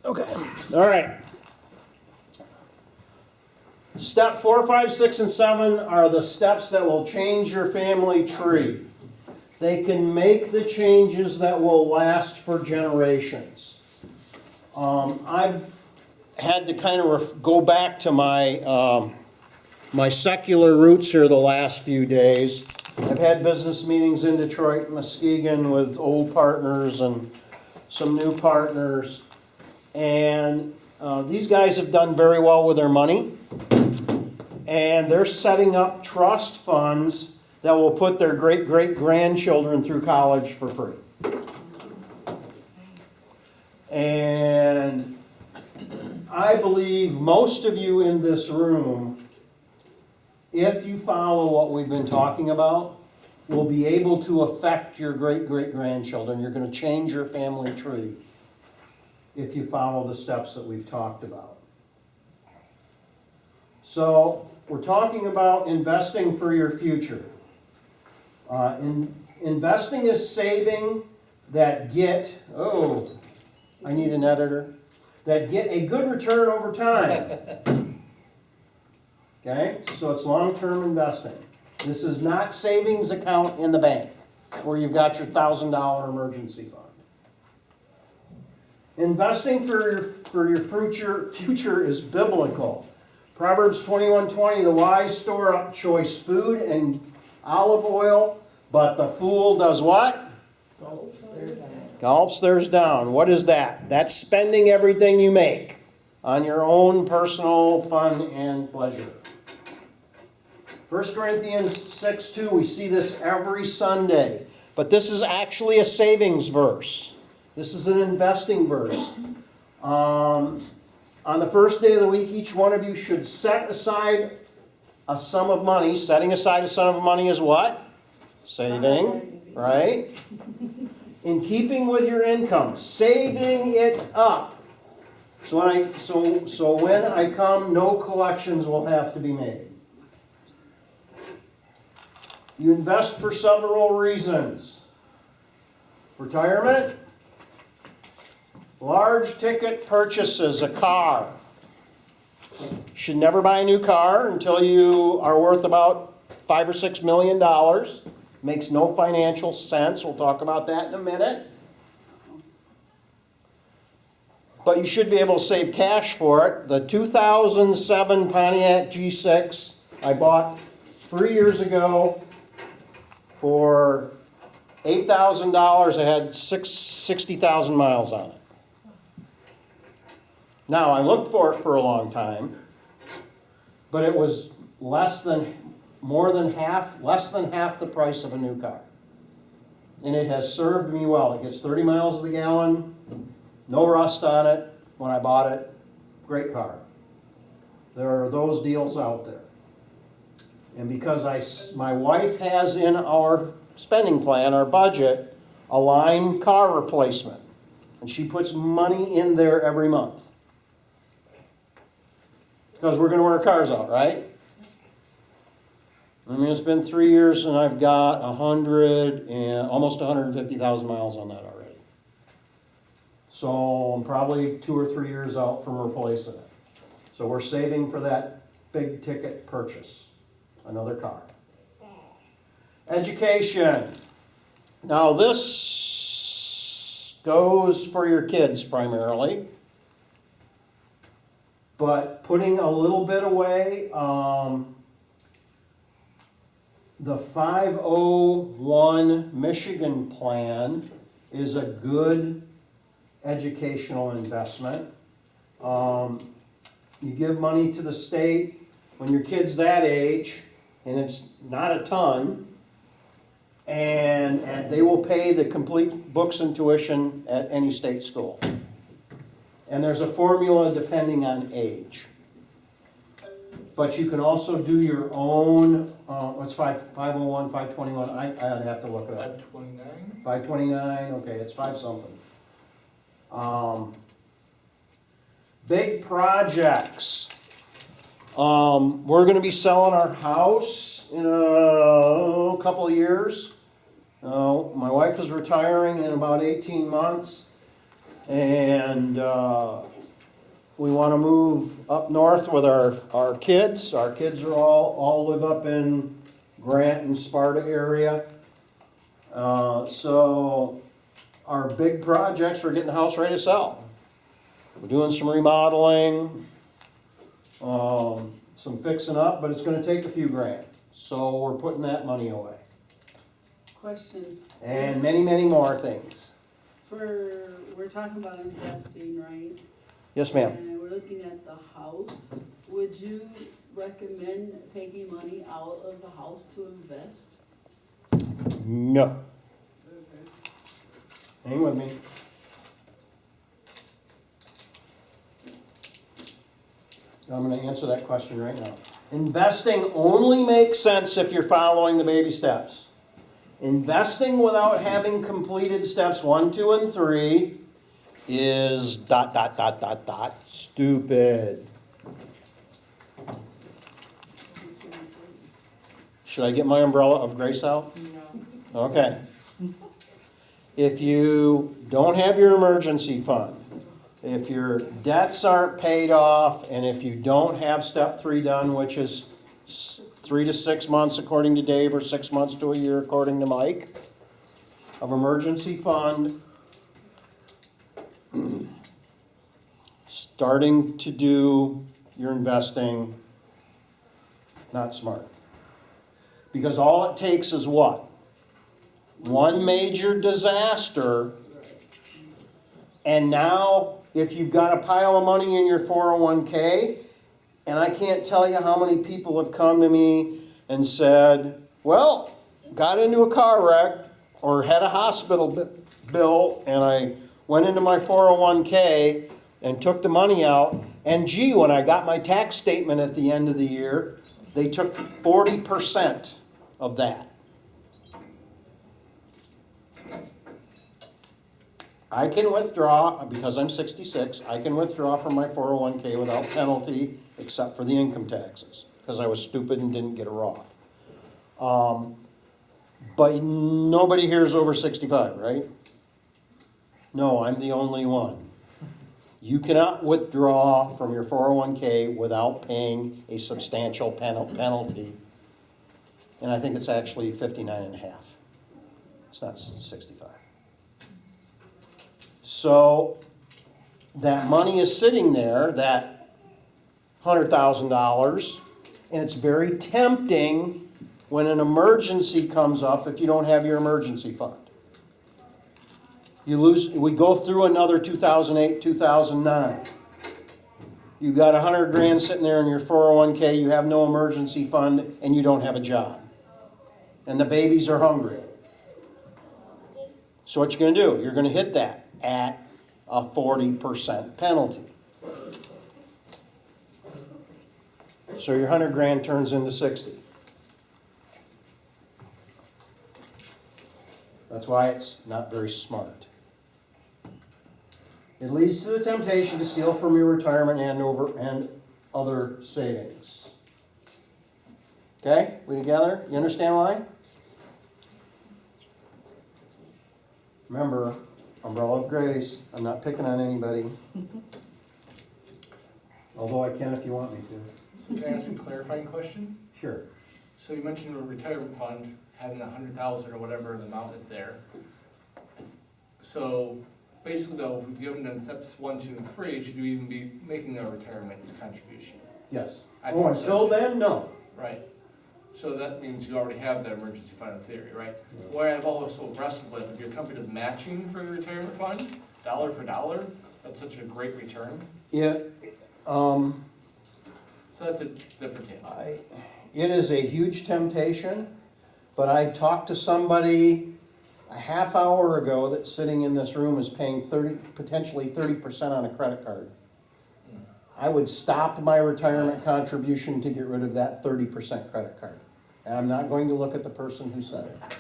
Okay, all right. Step 4, 5, 6, and 7 are the steps that will change your family tree. They can make the changes that will last for generations. I've had to kind of go back to my my secular roots here the last few days. I've had business meetings in Detroit and Muskegon with old partners and some new partners. And these guys have done very well with their money. And they're setting up trust funds that will put their great-great-grandchildren through college for free. And I believe most of you in this room, if you follow what we've been talking about, will be able to affect your great-great-grandchildren. You're going to change your family tree if you follow the steps that we've talked about. So, we're talking about investing for your future. Investing is saving that get, I need an editor, that get a good return over time. Okay, so it's long-term investing. This is not savings account in the bank where you've got your $1,000 emergency fund. Investing for your future is biblical. Proverbs 21:20, the wise store up choice food and olive oil, but the fool does what? Gulps theirs down. What is that? That's spending everything you make on your own personal fun and pleasure. 1 Corinthians 6:2, we see this every Sunday. But this is actually a savings verse. This is an investing verse. On the first day of the week, each one of you should set aside a sum of money. Setting aside a sum of money is what? Saving, right? In keeping with your income, saving it up. So when I come, no collections will have to be made. You invest for several reasons. Retirement, large ticket purchases, a car. You should never buy a new car until you are worth about $5 or $6 million. Makes no financial sense. We'll talk about that in a minute. But you should be able to save cash for it. The 2007 Pontiac G6 I bought 3 years ago for $8,000. It had 60,000 miles on it. Now, I looked for it for a long time, but it was less than half the price of a new car. And it has served me well. It gets 30 miles to the gallon, no rust on it when I bought it. Great car. There are those deals out there. And because my wife has in our spending plan, our budget, a line car replacement. And she puts money in there every month. Because we're going to wear cars out, right? I mean, it's been 3 years and I've got almost 150,000 miles on that already. So I'm probably 2 or 3 years out from replacing it. So we're saving for that big ticket purchase, another car. Education. Now this goes for your kids primarily. But putting a little bit away, the 501 Michigan plan is a good educational investment. You give money to the state when your kid's that age, and it's not a ton, and they will pay the complete books and tuition at any state school. And there's a formula depending on age. But you can also do your own, what's 501, 521? I'd have to look it up. 529? 529, okay, it's 5 something. Big projects. We're going to be selling our house in a couple of years. My wife is retiring in about 18 months. And we want to move up north with our kids. Our kids are all live up in Grant and Sparta area. So our big projects, we're getting the house ready to sell. We're doing some remodeling, some fixing up, but it's going to take a few grand. So we're putting that money away. Question. And many, many more things. We're talking about investing, right? Yes, ma'am. And we're looking at the house. Would you recommend taking money out of the house to invest? No. Hang with me. I'm going to answer that question right now. Investing only makes sense if you're following the baby steps. Investing without having completed steps 1, 2, and 3 is ... stupid. Should I get my umbrella of grace out? No. Okay. If you don't have your emergency fund, if your debts aren't paid off, and if you don't have step 3 done, which is 3 to 6 months according to Dave, or 6 months to a year according to Mike, of emergency fund, starting to do your investing, not smart. Because all it takes is what? One major disaster, and now if you've got a pile of money in your 401k, and I can't tell you how many people have come to me and said, well, got into a car wreck or had a hospital bill, and I went into my 401k and took the money out, and gee, when I got my tax statement at the end of the year, they took 40% of that. I can withdraw, because I'm 66, I can withdraw from my 401k without penalty, except for the income taxes, because I was stupid and didn't get a Roth. But nobody here is over 65, right? No, I'm the only one. You cannot withdraw from your 401k without paying a substantial penalty. And I think it's actually 59.5. It's not 65. So that money is sitting there, that $100,000, and it's very tempting when an emergency comes up if you don't have your emergency fund. You lose, we go through another 2008, 2009. You got 100 grand sitting there in your 401k, you have no emergency fund, and you don't have a job. And the babies are hungry. So what you're going to do, you're going to hit that at a 40% penalty. So your 100 grand turns into 60. That's why it's not very smart. It leads to the temptation to steal from your retirement and other savings. Okay, we together? You understand why? Remember, umbrella of grace. I'm not picking on anybody. Although I can if you want me to. So can I ask a clarifying question? Sure. So you mentioned a retirement fund, having 100,000 or whatever the amount is there. So basically though, if we've given them steps 1, 2, and 3, should you even be making a retirement contribution? Yes. I Oh, think so, until too. then, no. Right. So that means you already have that emergency fund in theory, right? Where I've also wrestled with, if your company does matching for your retirement fund, dollar for dollar, that's such a great return. Yeah. So that's a different game. It is a huge temptation, but I talked to somebody a half hour ago that's sitting in this room is paying potentially 30% on a credit card. I would stop my retirement contribution to get rid of that 30% credit card. And I'm not going to look at the person who said it.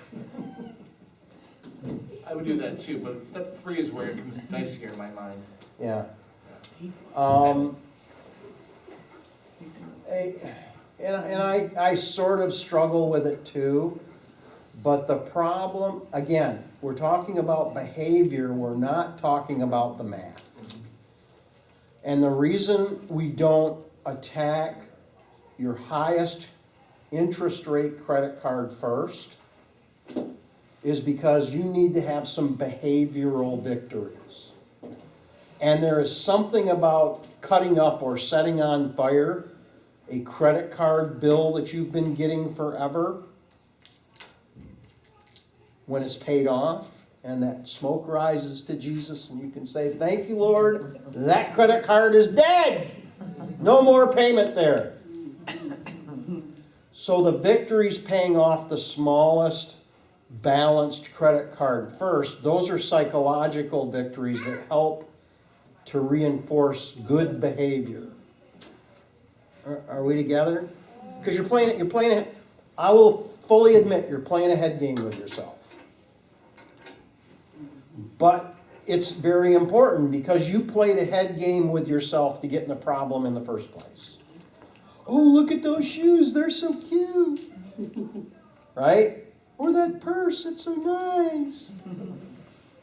I would do that too, but step 3 is where it comes dicier in my mind. Yeah. I sort of struggle with it too, but the problem, again, we're talking about behavior, we're not talking about the math. And the reason we don't attack your highest interest rate credit card first is because you need to have some behavioral victories. And there is something about cutting up or setting on fire a credit card bill that you've been getting forever when it's paid off and that smoke rises to Jesus and you can say, thank you, Lord, that credit card is dead. No more payment there. So the victory's paying off the smallest balanced credit card first. Those are psychological victories that help to reinforce good behavior. Are we together? Because you're playing, I will fully admit, you're playing a head game with yourself. But it's very important because you played a head game with yourself to get in the problem in the first place. Oh, look at those shoes, they're so cute. Right? Or that purse, it's so nice.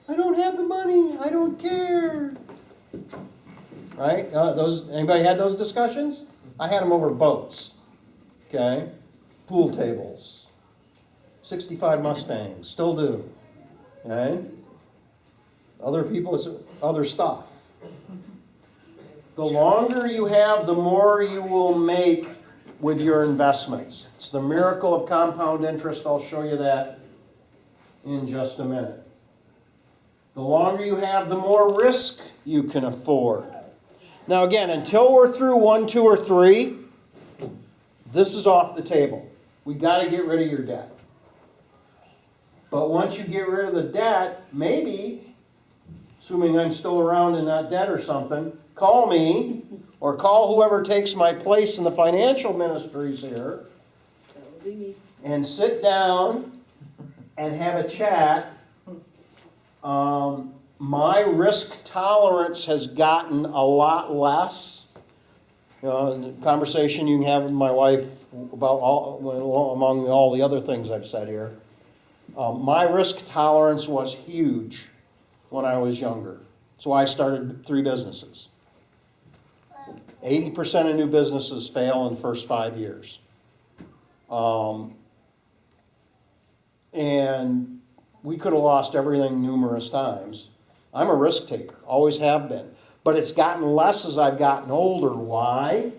I don't have the money, I don't care. Right? Anybody had those discussions? I had them over boats. Okay? Pool tables. 65 Mustangs, still do. Okay? Other people, it's other stuff. The longer you have, the more you will make with your investments. It's the miracle of compound interest. I'll show you that in just a minute. The longer you have, the more risk you can afford. Now again, until we're through 1, 2, or 3, this is off the table. We got to get rid of your debt. But once you get rid of the debt, maybe, assuming I'm still around in that debt or something, call me or call whoever takes my place in the financial ministries here That would be me. and sit down and have a chat. My risk tolerance has gotten a lot less. You know, in the conversation you can have with my wife about among all the other things I've said here. My risk tolerance was huge when I was younger. That's why I started 3 businesses. 80% of new businesses fail in the first 5 years. And we could have lost everything numerous times. I'm a risk taker, always have been. But it's gotten less as I've gotten older. Why?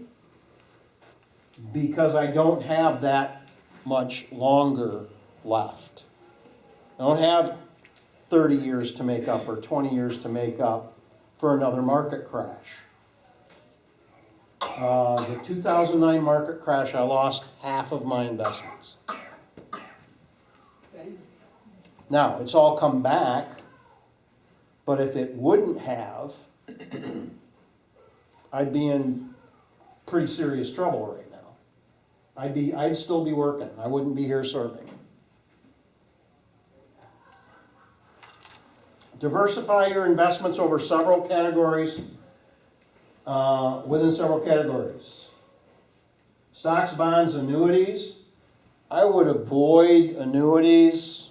Because I don't have that much longer left. I don't have 30 years to make up or 20 years to make up for another market crash. The 2009 market crash, I lost half of my investments. Okay. Now, it's all come back, but if it wouldn't have, I'd be in pretty serious trouble right now. I'd still be working. I wouldn't be here serving. Diversify your investments over several categories, within several categories. Stocks, bonds, annuities. I would avoid annuities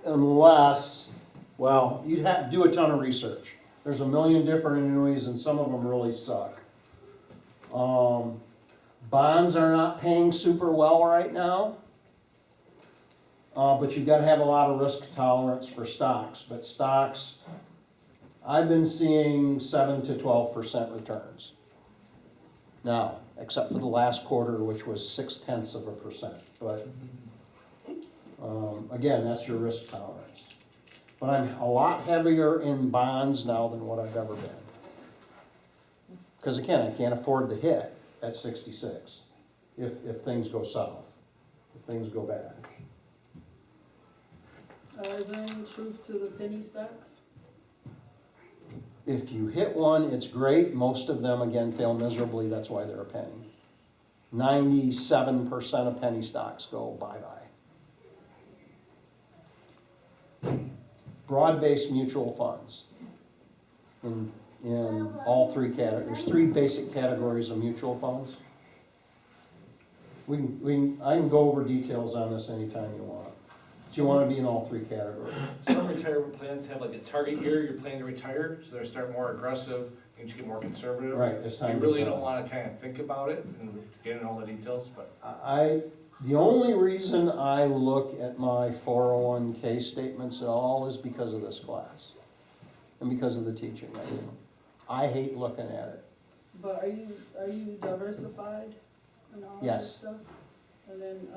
unless, well, you'd have to do a ton of research. There's a million different annuities and some of them really suck. Bonds are not paying super well right now. But you've got to have a lot of risk tolerance for stocks. But stocks, I've been seeing 7 to 12% returns. Now, except for the last quarter, which was 0.6%. But again, that's your risk tolerance. But I'm a lot heavier in bonds now than what I've ever been. Because again, I can't afford the hit at 66 if things go south, if things go bad. Is there any truth to the penny stocks? If you hit one, it's great. Most of them, again, fail miserably. That's why they're a penny. 97% of penny stocks go bye-bye. Broad-based mutual funds. In all 3 categories. There's 3 basic categories of mutual funds. I can go over details on this anytime you want. So you wanna be in all three categories. Some retirement plans have like a target year you're planning to retire, so they're starting more aggressive, you just get more conservative. Right, it's time You to really retire. don't wanna kinda think about it and get into all the details, but The only reason I look at my 401K statements at all is because of this class. And because of the teaching I do. I hate looking at it. But are you diversified and all that Yes. stuff? And then,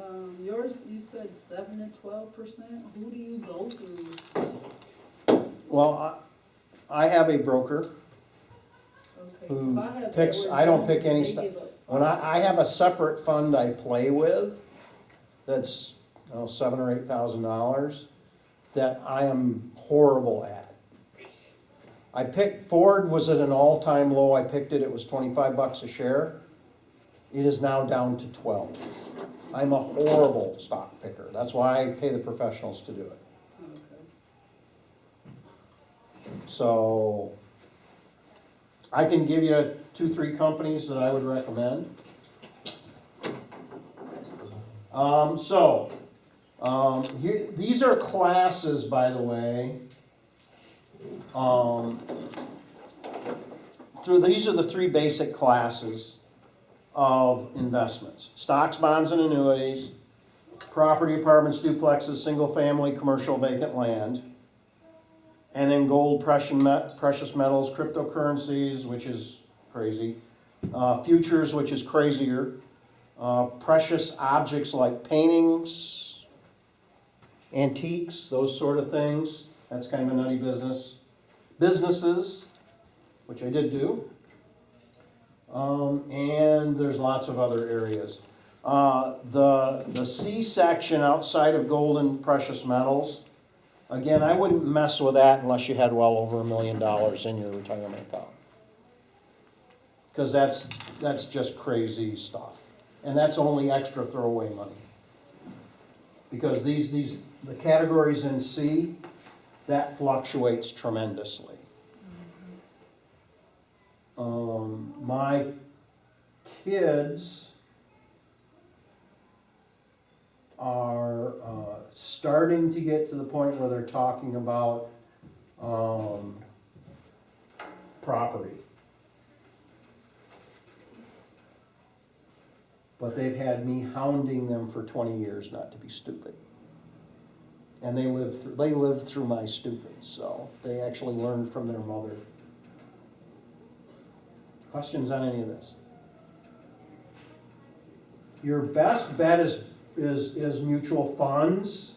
yours, you said 7 to 12%, who do you go through? Well, I have a broker Okay, who 'cause I have picks, Edward I don't Jones, pick any they stuff. give up When I 5%. have a separate fund I play with, that's, $7,000 or $8,000, that I am horrible at. I picked, Ford was at an all-time low, I picked it, it was $25 a share. It is now down to 12. I'm a horrible stock picker, that's why I pay the professionals to do it. Okay. So, I can give you 2, 3 companies that I would recommend. These are classes, by the way. These are the 3 basic classes of investments. Stocks, bonds, and annuities, property, apartments, duplexes, single-family, commercial, vacant land, and then gold, precious metals, cryptocurrencies, which is crazy, futures, which is crazier, precious objects like paintings, antiques, those sort of things. That's kind of a nutty business. Businesses, which I did do. And there's lots of other areas. The C-section outside of gold and precious metals, again, I wouldn't mess with that unless you had well over $1 million in your retirement account. Because that's just crazy stuff. And that's only extra throwaway money. Because the categories in C, that fluctuates tremendously. My kids are starting to get to the point where they're talking about property. But they've had me hounding them for 20 years not to be stupid. And they lived through my stupid, so they actually learned from their mother. Questions on any of this? Your best bet is mutual funds.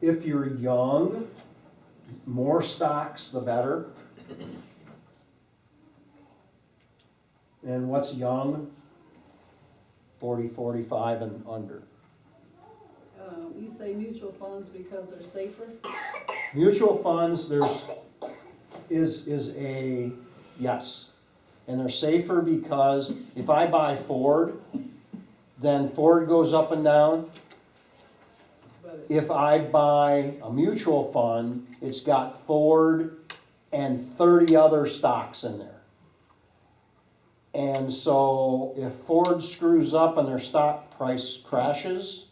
If you're young, more stocks the better. And what's young? 40, 45 and under. You say mutual funds because they're safer? Mutual funds, is a yes. And they're safer because if I buy Ford, then Ford goes up and down. But it's, If I buy a mutual fund, it's got Ford and 30 other stocks in there. And so if Ford screws up and their stock price crashes,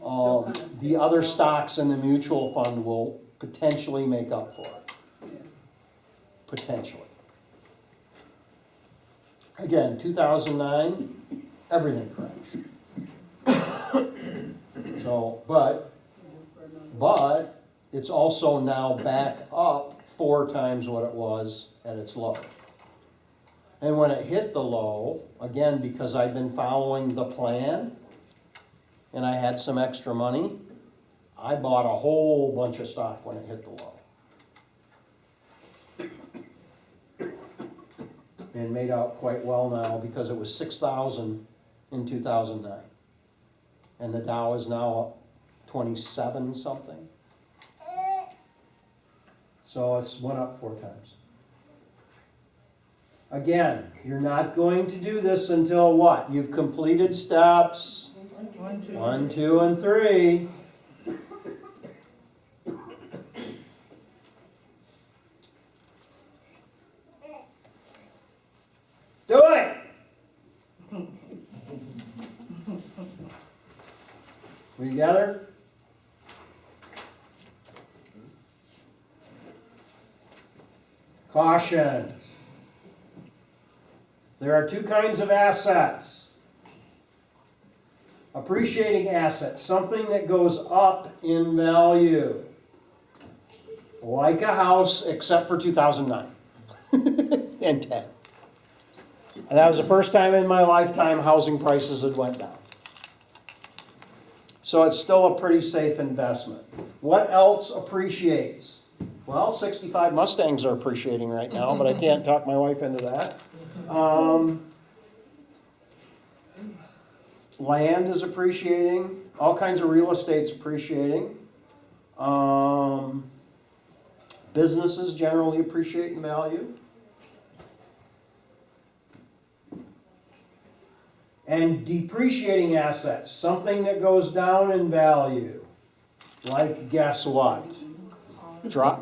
you're still kinda the stable. other stocks in the mutual fund will potentially make up for it. Yeah. Potentially. Again, 2009, everything crashed. So, but it's also now back up 4 times what it was at its low. And when it hit the low, again, because I've been following the plan, and I had some extra money, I bought a whole bunch of stock when it hit the low. And made out quite well now because it was 6,000 in 2009. And the Dow is now up 27 something. So it's went up 4 times. Again, you're not going to do this until what? You've completed steps 1, 2, and 3. Do it! We together? Caution. There are two kinds of assets. Appreciating assets, something that goes up in value. Like a house, except for 2009 and 10. And that was the first time in my lifetime housing prices had went down. So it's still a pretty safe investment. What else appreciates? Well, 65 Mustangs are appreciating right now, but I can't talk my wife into that. Land is appreciating. All kinds of real estate's appreciating. Businesses generally appreciate in value. And depreciating assets, something that goes down in value. Like guess what?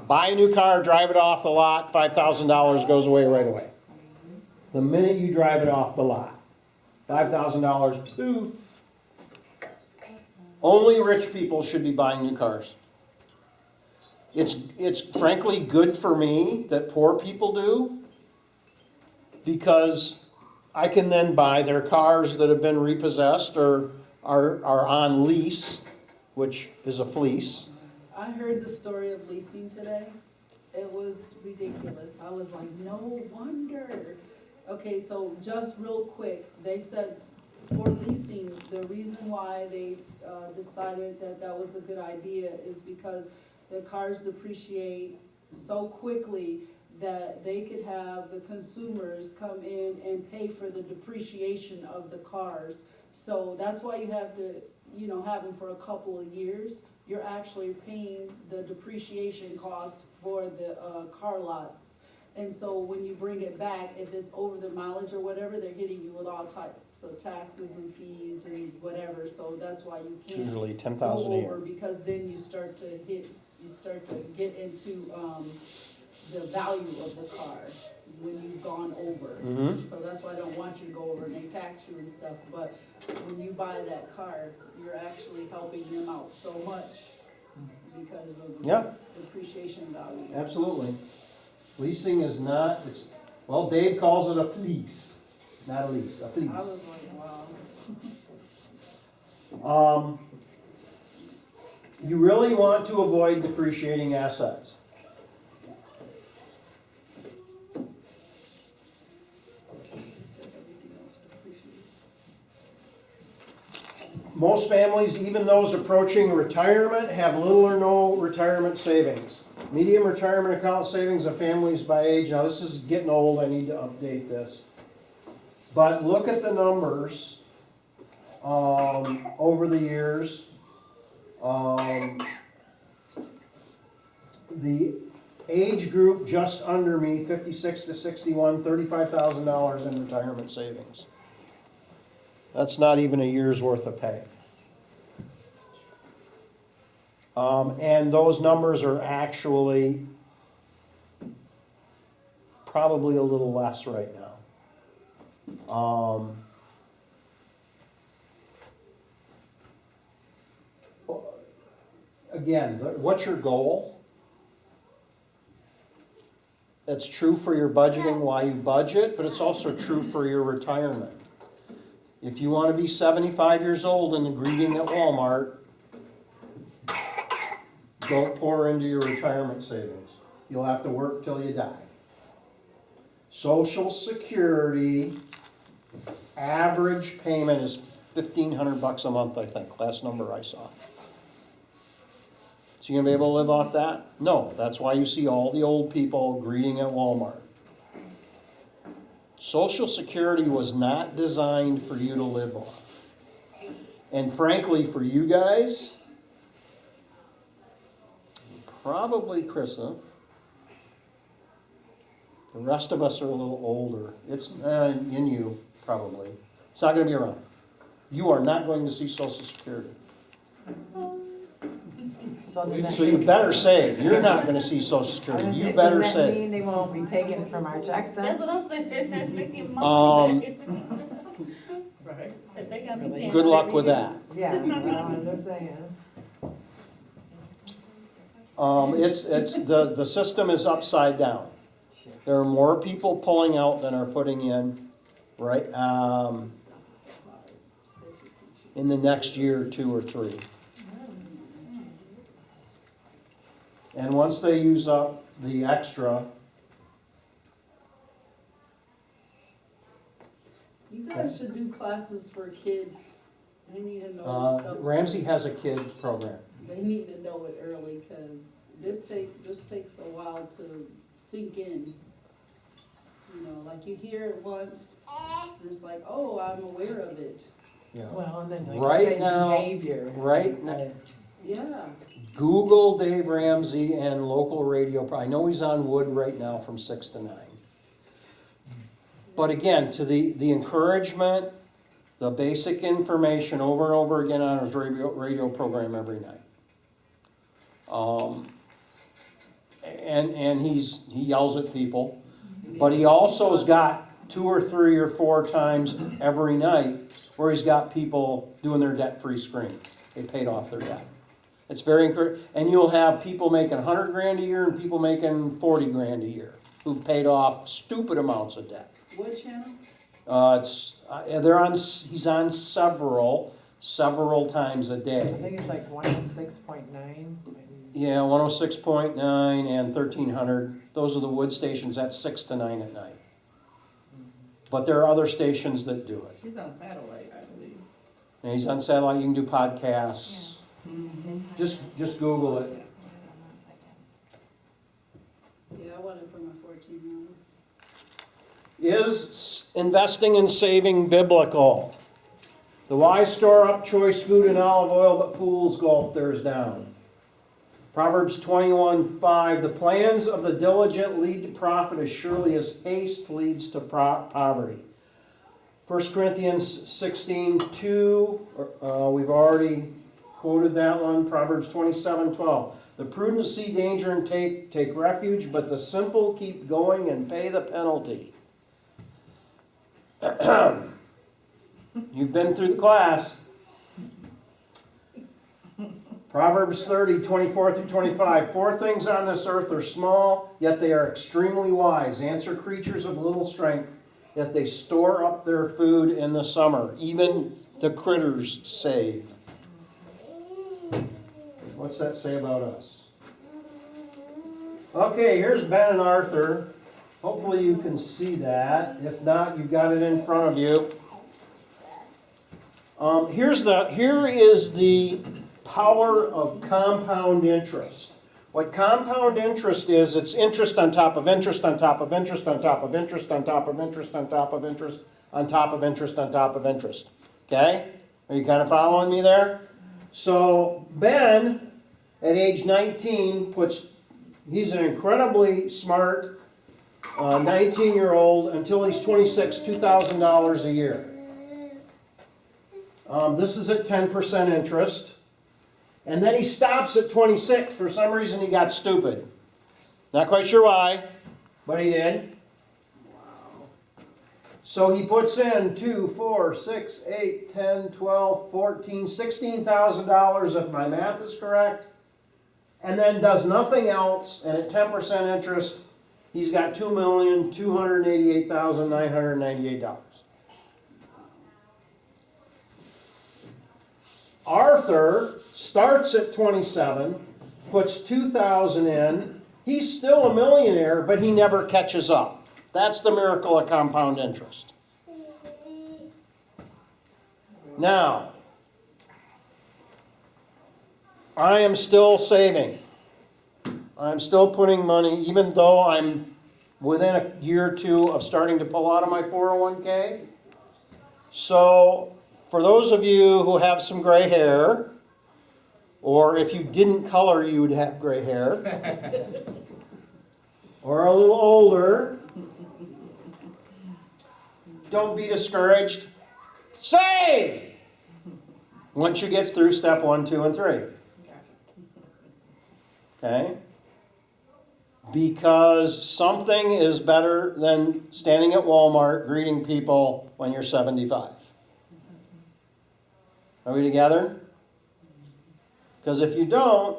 Buy a new car, drive it off the lot, $5,000 goes away right away. The minute you drive it off the lot, $5,000, poof. Only rich people should be buying new cars. It's frankly good for me that poor people do, because I can then buy their cars that have been repossessed or are on lease, which is a fleece. I heard the story of leasing today. It was ridiculous. I was like, no wonder. Okay, so just real quick, they said for leasing, the reason why they decided that that was a good idea is because the cars depreciate so quickly that they could have the consumers come in and pay for the depreciation of the cars. So that's why you have to, have them for a couple of years. You're actually paying the depreciation costs for the car lots. And so when you bring it back, if it's over the mileage or whatever, they're hitting you with all types of taxes and fees and whatever. So that's why you It's can't usually go $10,000 a year. over, because then you start to get into the value of the car when you've gone over. Mhm. So that's why I don't want you to go over, and they tax you and stuff. But when you buy that car, you're actually helping them out so much because of the Yeah. depreciation values. Absolutely. Leasing is not, Dave calls it a fleece, not a lease, a I fleece. was like, wow. You really want to avoid depreciating assets. Most families, even those approaching retirement, have little or no retirement savings. Median retirement account savings of families by age. Now this is getting old, I need to update this. But look at the numbers over the years. The age group just under me, 56 to 61, $35,000 in retirement savings. That's not even a year's worth of pay. And those numbers are actually probably a little less right now. Again, what's your goal? That's true for your budgeting, why you budget, but it's also true for your retirement. If you want to be 75 years old and greeting at Walmart, don't pour into your retirement savings. You'll have to work till you die. Social Security, average payment is $1,500 a month, I think, last number I saw. So you gonna be able to live off that? No, that's why you see all the old people greeting at Walmart. Social Security was not designed for you to live off. And frankly, for you guys, probably Krista, the rest of us are a little older. It's in you, probably. It's not going to be around. You are not going to see Social Security. So you better save. You're not going to see Social Security. You better Does that save. mean they won't be taking it from our checks then? That's what I'm saying, making money. Right. They got me paying Good luck every with year. that. Yeah, well, I'm just saying. The system is upside down. There are more people pulling out than are putting in, right, in the next year, 2 or 3. And once they use up the extra, You guys should do classes for kids. They need to know stuff. Ramsey has a kid program. They need to know it early, cause this takes a while to sink in. You know, like you hear it once, and it's like, oh, I'm aware of it. Yeah. Well, and then Right like you say, now- behavior. right now- Yeah. Google Dave Ramsey and local radio. I know he's on Wood right now from 6 to 9. But again, to the encouragement, the basic information over and over again on his radio program every night. And he yells at people, but he also has got 2 or 3 or 4 times every night where he's got people doing their debt-free screen. They paid off their debt. It's very encouraging, and you'll have people making 100 grand a year and people making 40 grand a year who've paid off stupid amounts of debt. What channel? He's on several times a I day. think it's like 106.9. Yeah, 106.9 and 1300. Those are the Wood stations. That's 6 to 9 at night. But there are other stations that do it. He's on satellite, I believe. And he's on satellite. You can do podcasts. Just Google it. Yeah, I want it for my 14-year-old. Is investing and saving biblical? The wise store up choice food and olive oil, but fools gulp theirs down. Proverbs 21:5, the plans of the diligent lead to profit as surely as haste leads to poverty. 1 Corinthians 16:2, we've already quoted that one. Proverbs 27:12, the prudent see danger and take refuge, but the simple keep going and pay the penalty. You've been through the class. Proverbs 30:24-25. 4 things on this earth are small, yet they are extremely wise. Answer creatures of little strength, yet they store up their food in the summer. Even the critters save. What's that say about us? Okay, here's Ben and Arthur. Hopefully you can see that. If not, you've got it in front of you. Here is the power of compound interest. What compound interest is, it's interest on top of interest on top of interest on top of interest on top of interest on top of interest on top of interest on top of interest. Okay? Are you kind of following me there? So Ben, at age 19, he's an incredibly smart 19-year-old until he's 26, $2,000 a year. This is at 10% interest. And then he stops at 26. For some reason he got stupid. Not quite sure why, but he did. So he puts in 2, 4, 6, 8, 10, 12, 14, $16,000 if my math is correct. And then does nothing else, and at 10% interest, he's got $2,288,998. Arthur starts at 27, puts 2,000 in. He's still a millionaire, but he never catches up. That's the miracle of compound interest. Now, I am still saving. I'm still putting money, even though I'm within a year or 2 of starting to pull out of my 401k. So, for those of you who have some gray hair, or if you didn't color, you would have gray hair, or a little older, don't be discouraged. Save! Once you get through step 1, 2, and 3. Okay? Because something is better than standing at Walmart greeting people when you're 75. Are we together? Because if you don't,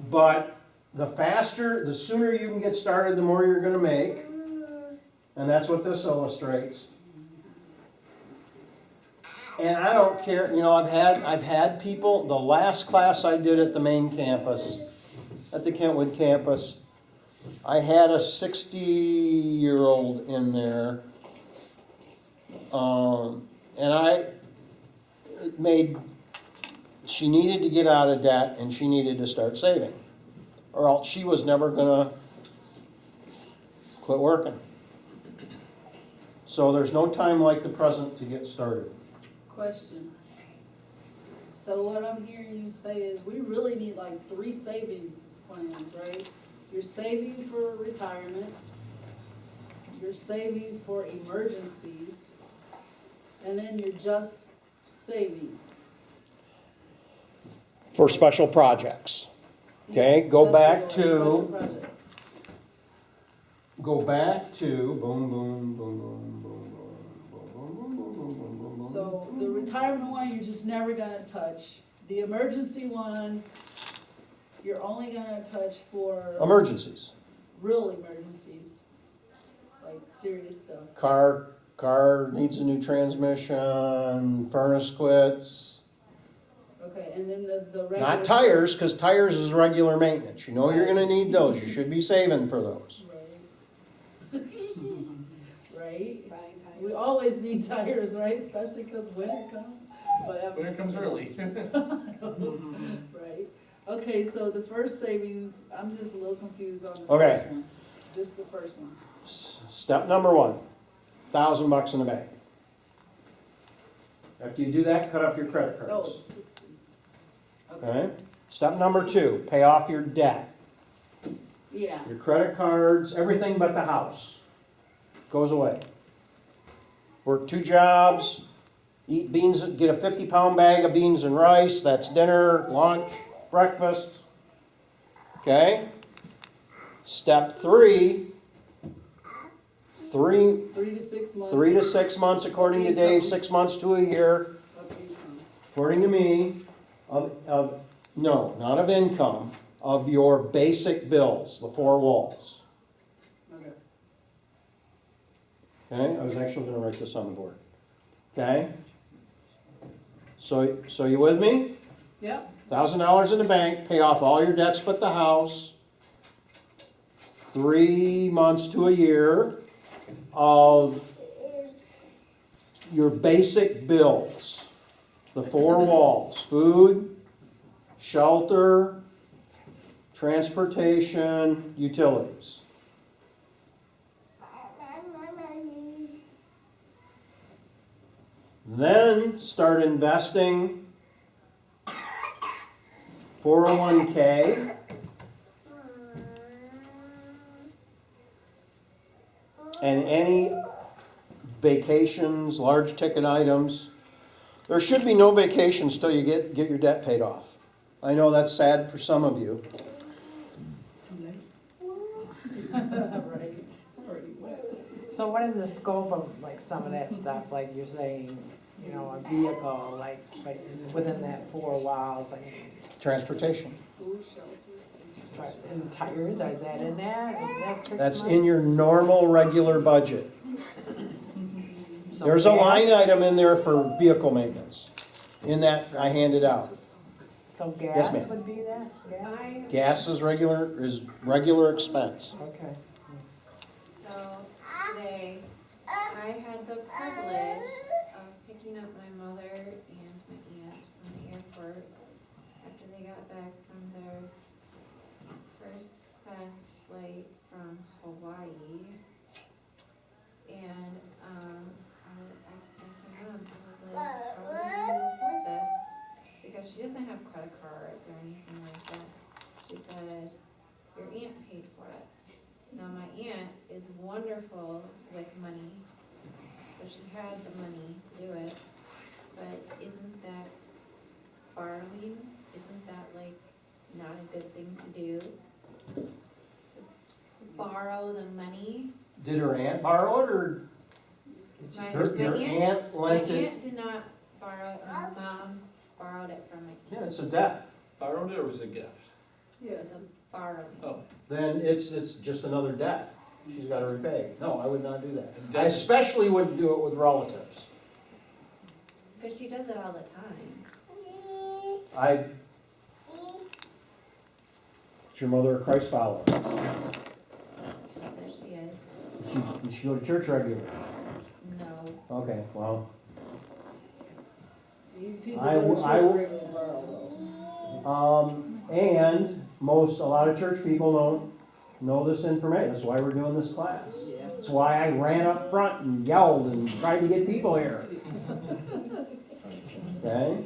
but the sooner you can get started, the more you're gonna make. And that's what this illustrates. And I don't care, I've had people, the last class I did at the main campus, at the Kentwood campus, I had a 60-year-old in there. And she needed to get out of debt and she needed to start saving. Or else she was never gonna quit working. So there's no time like the present to get started. Question. So what I'm hearing you say is we really need like 3 savings plans, right? You're saving for retirement, you're saving for emergencies, and then you're just saving. For special projects. Okay, Yeah, go that's back what it was, to- special projects. Go back to boom, boom, boom, boom, boom, boom, boom, boom, boom, boom, boom, boom. So the retirement one, you're just never gonna touch. The emergency one, you're only gonna touch for Emergencies. real emergencies, like serious stuff. Car needs a new transmission, furnace quits. Okay, and then the regular. Not tires, because tires is regular maintenance. You know you're gonna need those. You should be saving for those. Right. Right? Buying We tires. always need tires, right? Especially because winter comes. But I'm When it just comes saying. early. Right. Okay, so the first savings, I'm just a little confused on the Okay. first one. Just the first one. Step number 1, $1,000 in the bank. After you do that, cut up your credit Oh, cards. 60. Okay? Step number 2, pay off your debt. Yeah, Your credit cards, everything but the house goes away. Work 2 jobs, eat beans, get a 50-pound bag of beans and rice, that's dinner, lunch, breakfast. Okay? Step 3, 3 to 6 months. 3 to 6 months according to Dave, 6 months to a year, of income. according to me, no, not of income, of your basic bills, the 4 walls. Okay. Okay, I was actually gonna write this on the board. Okay? So you with me? Yep. $1,000 in the bank, pay off all your debts but the house. 3 months to a year of your basic bills. The 4 walls, food, shelter, transportation, utilities. Then start investing 401k and any vacations, large ticket items. There should be no vacations till you get your debt paid off. I know that's sad for some of you. Too late. Right. Already went. So what is the scope of like some of that stuff, like you're saying, a vehicle, like within that 4 walls, like, Transportation. Food, shelter. and tires, is that in that? Is that 6 That's months? in your normal, regular budget. So There's a gas- line item in there for vehicle maintenance. In that, I handed out. So Yes, gas ma'am. would be that? Gas? Gas is regular expense. Okay. So today, I had the privilege of picking up my mother and my aunt from the airport after they got back from their first class flight from Hawaii. And I asked my mom, I was like, how are we gonna afford this? Because she doesn't have credit cards or anything like that. She said, your aunt paid for it. Now, my aunt is wonderful with money, so she had the money to do it, but isn't that borrowing? Isn't that like not a good thing to do? To borrow the money? Did her aunt borrow it, or? Your aunt lent My it, aunt did not borrow it, my mom borrowed it from my yeah, aunt. it's a debt. Borrowed it or was it a gift? Yeah. It was a borrowing. Oh, Then it's just another debt she's gotta repay. No, I would not do that. and I debt, especially wouldn't do it with relatives. Because she does it all the time. Is your mother a Christ follower? So she is. Does she go to church regularly? No. Okay, well, People I go to w- I church w- regularly borrow though. and a lot of church people don't know this information. That's why we're doing this class. Yeah. That's why I ran up front and yelled and tried to get people here. Okay?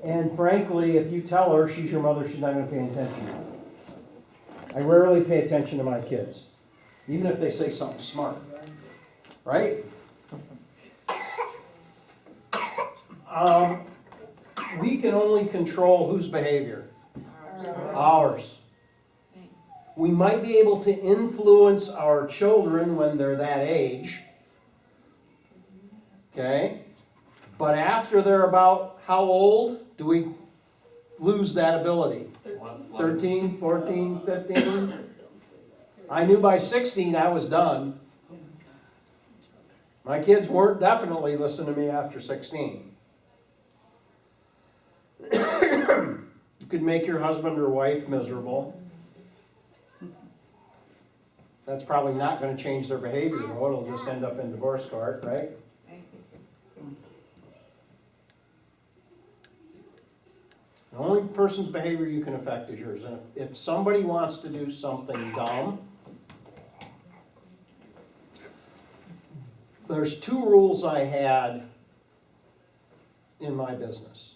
And frankly, if you tell her she's your mother, she's not gonna pay attention to you. I rarely pay attention to my kids, even if they say something smart. Right? We can only control whose behavior? Ours. We might be able to influence our children when they're that age. Okay? But after they're about how old do we lose that ability? 13, 14, 15? I knew by 16 I was done. My kids weren't definitely listening to me after 16. You could make your husband or wife miserable. That's probably not going to change their behavior, though. It'll just end up in divorce court, right? The only person's behavior you can affect is yours. And if somebody wants to do something dumb, there's two rules I had in my business.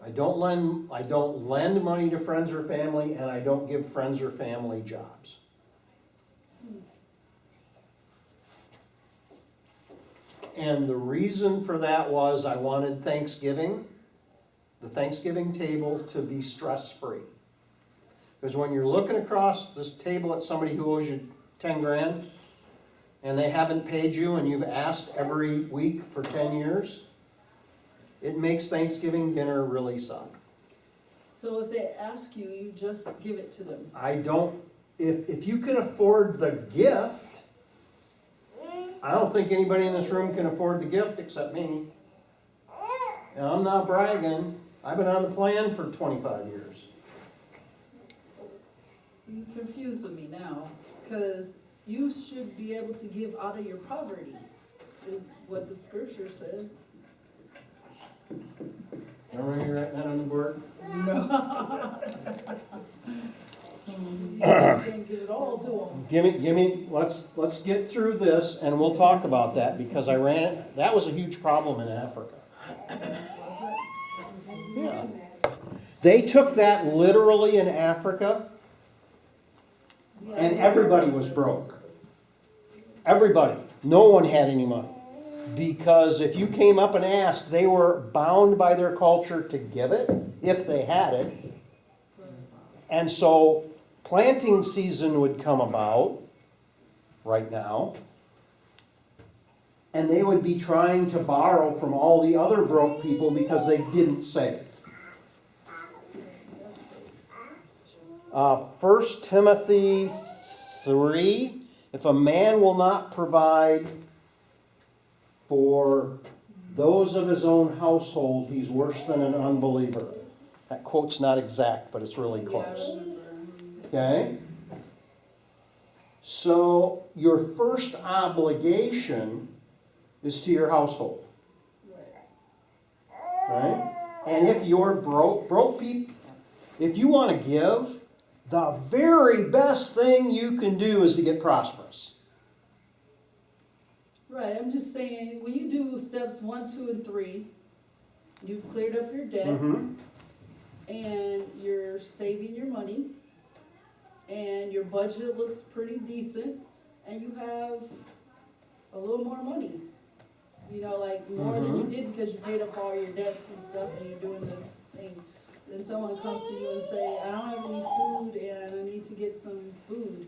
I don't lend money to friends or family, and I don't give friends or family jobs. And the reason for that was I wanted Thanksgiving, the Thanksgiving table, to be stress-free. Because when you're looking across this table at somebody who owes you 10 grand, and they haven't paid you and you've asked every week for 10 years, it makes Thanksgiving dinner really suck. So if they ask you, you just give it to them. I don't, if you can afford the gift, I don't think anybody in this room can afford the gift except me. And I'm not bragging. I've been on the plan for 25 years. You confusing me now, because you should be able to give out of your poverty, is what the scripture says. Everybody write that on the board? No. You can't give it all to them. Give me, let's get through this and we'll talk about that because that was a huge problem in Africa. Yeah. They took that literally in Africa and everybody was broke. Everybody. No one had any money. Because if you came up and asked, they were bound by their culture to give it, if they had it. And so planting season would come about right now, and they would be trying to borrow from all the other broke people because they didn't save. 1 Timothy 3, if a man will not provide for those of his own household, he's worse than an unbeliever. That quote's not exact, but it's really close. Okay? So your first obligation is to your household. Right? And if you're broke people, if you want to give, the very best thing you can do is to get prosperous. Right, I'm just saying, when you do steps 1, 2, and 3, you've cleared up your debt, Mm-hmm. and you're saving your money, and your budget looks pretty decent, and you have a little more money. You know, like more than you did because you paid up all your debts and stuff, and you're doing the thing. Then someone comes to you and say, I don't have any food, and I need to get some food.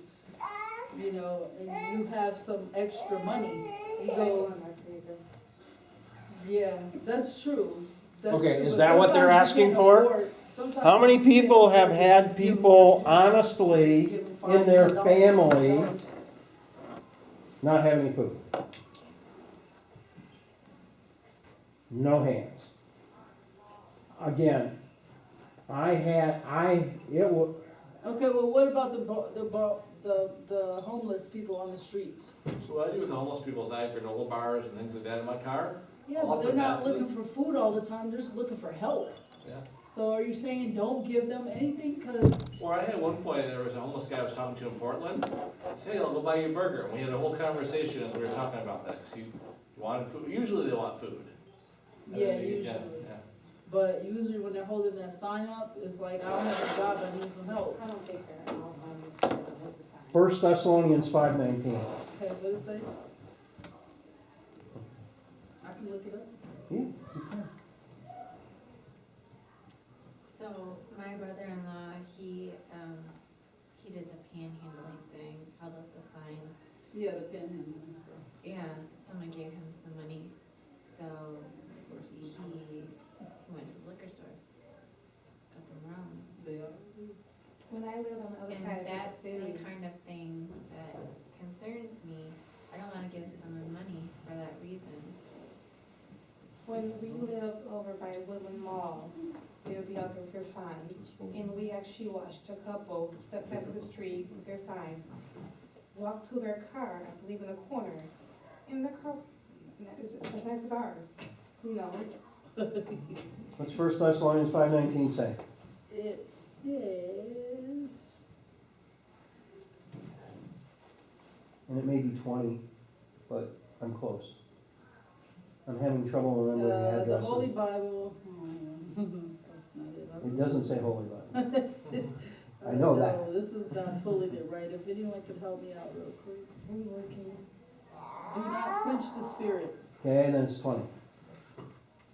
you know, and you have some extra money. So, yeah, that's true. That's Okay, true, is but that what they're sometimes you asking can't for? afford- sometimes How many you can't people have afford to had just give them people $15, honestly give them in their $5, family $10. not have any food? No hands. Again, it was, Okay, well, what about the homeless people on the streets? So what I do with the homeless people is I have granola bars and things like that in my car. Yeah, I'll but they're offer not that to looking them. for food all the time, they're just looking for help. Yeah. So are you saying don't give them anything, cause, Well, I had one point, there was a homeless guy I was talking to in Portland. I said, hey, I'll go buy you a burger. And we had a whole conversation as we were talking about that, because he wanted food. Usually they want food. And yeah, then you- usually. yeah. But usually when they're holding that sign up, it's like, I don't have a job, I need some help. I don't think they're all homeless with the sign. 1 Thessalonians 5:19. Okay, what does it say? I can look it up. Yeah. So my brother-in-law, he did the panhandling thing, held up the sign. Yeah, the panhandle and stuff. Yeah, someone gave him some money, so he went to the liquor store, got some rum. They are. When I lived on the other And side of that's the the city, kind of thing that concerns me. I don't wanna give someone money for that reason. when we lived over by Woodland Mall, they would be out there with their signs. And we actually watched a couple step sides of the street with their signs, walk to their car after leaving the corner. And the car was as nice as ours, you know. What's 1 Thessalonians 5:19 say? It is, And it may be 20, but I'm close. I'm having trouble remembering the the addresses. Holy Bible. That's not it. It doesn't say Holy Bible. I know that. No, this is not pulling it right. If anyone could help me out real quick. I'm working. Do not quench the spirit. Okay, then it's 20.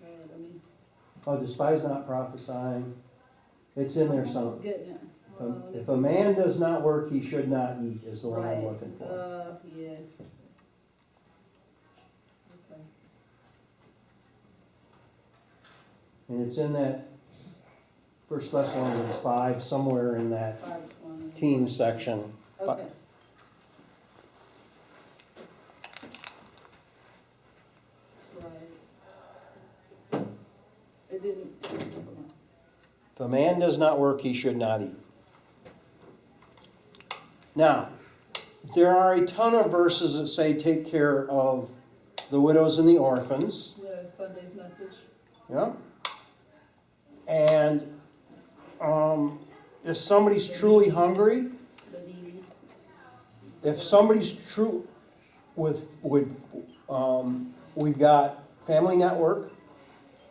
I mean, Oh, despise not prophesying. It's in there I'm somewhere. getting it. Hold on, let me- If a man does not work, he should not eat, is the one I'm Right, looking for. yeah. Okay. And it's in that 1 Thessalonians 5, somewhere in that 5:20. teen section. Okay. Right. It didn't, come on. If a man does not work, he should not eat. Now, there are a ton of verses that say take care of the widows and the orphans. Yeah, Sunday's message. Yeah. And if somebody's truly hungry, The needy. if somebody's true we've got Family Network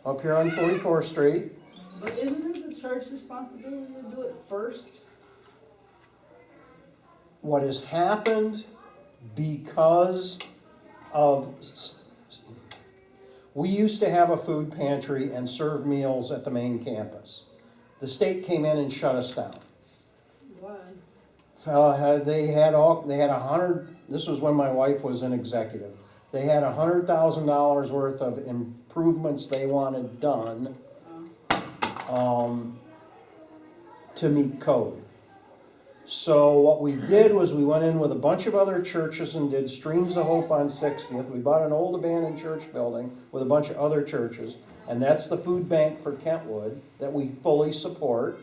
up here on 44th Street. But isn't it the church's responsibility to do it first? What has happened because of, we used to have a food pantry and serve meals at the main campus. The state came in and shut us down. Why? They had 100, this was when my wife was an executive. They had $100,000 worth of improvements they wanted done to meet code. So what we did was we went in with a bunch of other churches and did Streams of Hope on 60th. We bought an old abandoned church building with a bunch of other churches, and that's the food bank for Kentwood that we fully support.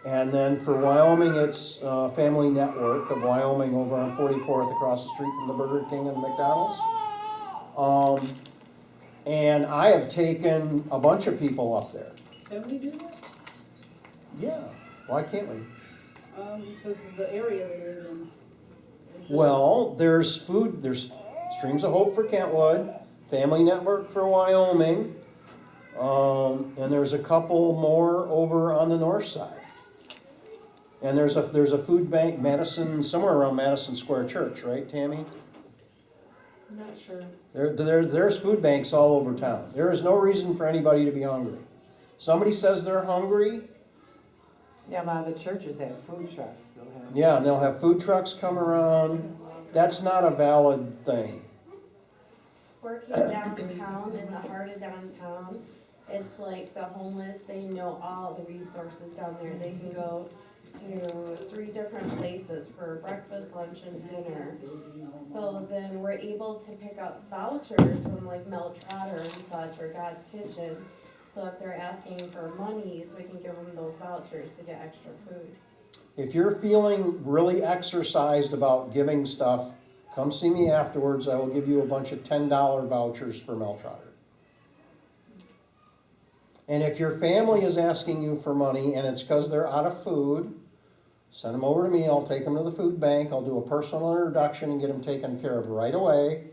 And then for Wyoming, it's Family Network of Wyoming over on 44th across the street from the Burger King and the McDonald's. And I have taken a bunch of people up there. Can we do that? Yeah, why can't we? Because of the area they live in. Well, there's Streams of Hope for Kentwood, Family Network for Wyoming, and there's a couple more over on the north side. And there's a food bank, somewhere around Madison Square Church, right, Tammy? I'm not sure. There's food banks all over town. There is no reason for anybody to be hungry. Somebody says they're hungry, Yeah, a lot of the churches have food trucks, they'll have. Yeah, and they'll have food trucks come around. That's not a valid thing. Working downtown, in the heart of downtown, it's like the homeless, they know all the resources down there. They can go to 3 different places for breakfast, lunch, and dinner. So then we're able to pick up vouchers from like Mel Trotter and such, or God's Kitchen. So if they're asking for monies, we can give them those vouchers to get extra food. If you're feeling really exercised about giving stuff, come see me afterwards. I will give you a bunch of $10 vouchers for Mel Trotter. And if your family is asking you for money and it's because they're out of food, send them over to me. I'll take them to the food bank. I'll do a personal introduction and get them taken care of right away.